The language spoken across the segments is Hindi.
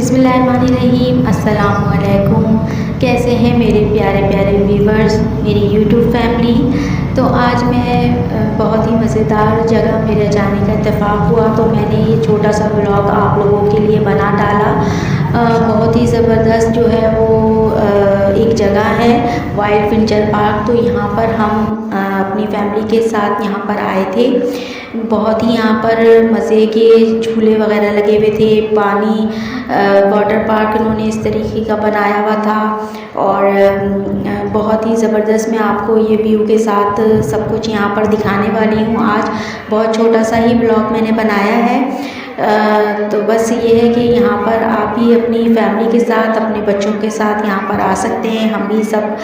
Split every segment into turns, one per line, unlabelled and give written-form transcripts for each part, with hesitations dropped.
बिस्मिल्लाहिर्रहमानिर्रहीम। अस्सलामुअलैकुम। कैसे हैं मेरे प्यारे प्यारे व्यूवर्स, मेरी यूट्यूब फैमिली। तो आज मैं बहुत ही मज़ेदार जगह मेरे जाने का इत्तेफाक हुआ, तो मैंने ये छोटा सा व्लॉग आप लोगों के लिए बना डाला। बहुत ही ज़बरदस्त जो है वो एक जगह है वाइल्ड फिंचर पार्क। तो यहाँ पर हम अपनी फैमिली के साथ यहाँ पर आए थे। बहुत ही यहाँ पर मज़े के झूले वगैरह लगे हुए थे, पानी वाटर पार्क इन्होंने इस तरीके का बनाया हुआ था और बहुत ही ज़बरदस्त मैं आपको ये व्यू के साथ सब कुछ यहाँ पर दिखाने वाली हूँ। आज बहुत छोटा सा ही ब्लॉग मैंने बनाया है। तो बस ये है कि यहाँ पर आप भी अपनी फैमिली के साथ, अपने बच्चों के साथ यहाँ पर आ सकते हैं। हम भी सब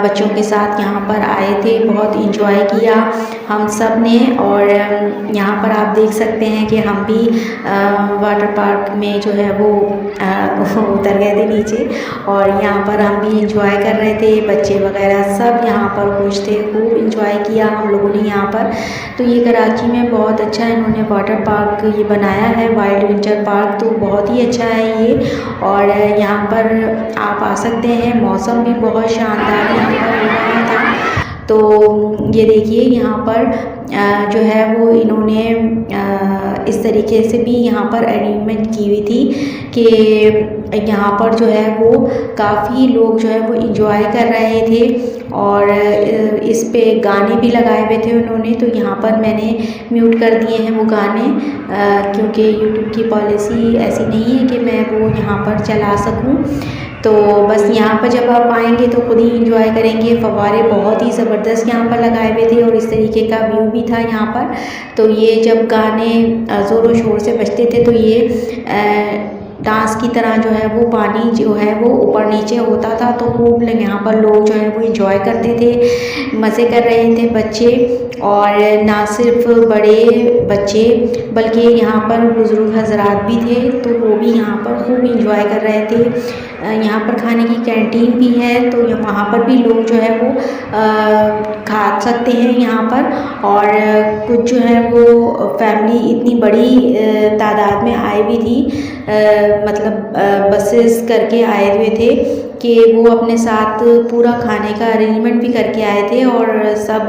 बच्चों के साथ यहाँ पर आए थे, बहुत इंजॉय किया हम सब ने। और यहाँ पर आप देख सकते हैं कि हम भी वाटर पार्क में जो है वो उतर गए थे नीचे और यहाँ पर हम भी इंजॉय कर रहे थे। बच्चे वगैरह सब यहाँ पर खुश थे, खूब इंजॉय किया हम लोगों ने यहाँ पर। तो ये कराची में बहुत अच्छा इन्होंने वाटर पार्क ये बनाया है, वाइल्ड फिंचर पार्क। तो बहुत ही अच्छा है ये और यहाँ पर आप आ सकते हैं। मौसम भी बहुत शानदार यहाँ पर हो रहा था। तो ये देखिए यहाँ पर जो है वो इन्होंने इस तरीके से भी यहाँ पर अरेंजमेंट की हुई थी कि यहाँ पर जो है वो काफ़ी लोग जो है वो इंजॉय कर रहे थे और इस पे गाने भी लगाए हुए थे उन्होंने। तो यहाँ पर मैंने म्यूट कर दिए हैं वो गाने क्योंकि यूट्यूब की पॉलिसी ऐसी नहीं है कि मैं वो यहाँ पर चला सकूँ। तो बस यहाँ पर जब आप आएंगे तो खुद ही इंजॉय करेंगे। फव्वारे बहुत ही ज़बरदस्त यहाँ पर लगाए हुए थे और इस तरीके का व्यू भी था यहाँ पर। तो ये जब गाने ज़ोरों शोर से बजते थे तो ये डांस की तरह जो है वो पानी जो है वो ऊपर नीचे होता था। तो खूब यहाँ पर लोग जो है वो इंजॉय करते थे, मज़े कर रहे थे बच्चे। और ना सिर्फ बड़े बच्चे बल्कि यहाँ पर बुज़ुर्ग हजरात भी थे, तो वो भी यहाँ पर खूब इंजॉय कर रहे थे। यहाँ पर खाने की कैंटीन भी है, तो वहाँ पर भी लोग जो है वो खा सकते हैं यहाँ पर। और कुछ जो है वो फैमिली इतनी बड़ी तादाद में आई भी थी, मतलब बसेस करके आए हुए थे कि वो अपने साथ पूरा खाने का अरेंजमेंट भी करके आए थे और सब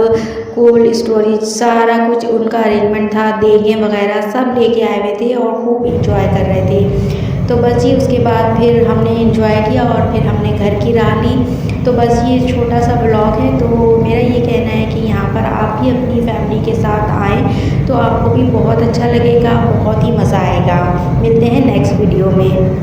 कोल्ड स्टोरेज सारा कुछ उनका अरेंजमेंट था, देगे वगैरह सब लेके आए हुए थे और खूब इंजॉय कर रहे थे। तो बस ये उसके बाद फिर हमने इंजॉय किया और फिर हमने घर की राह ली। तो बस ये छोटा सा ब्लॉग है। तो मेरा ये कहना है कि यहाँ पर आप भी अपनी फैमिली के साथ आएँ तो आपको भी बहुत अच्छा लगेगा, बहुत ही मज़ा आएगा। मिलते हैं नेक्स्ट वीडियो में।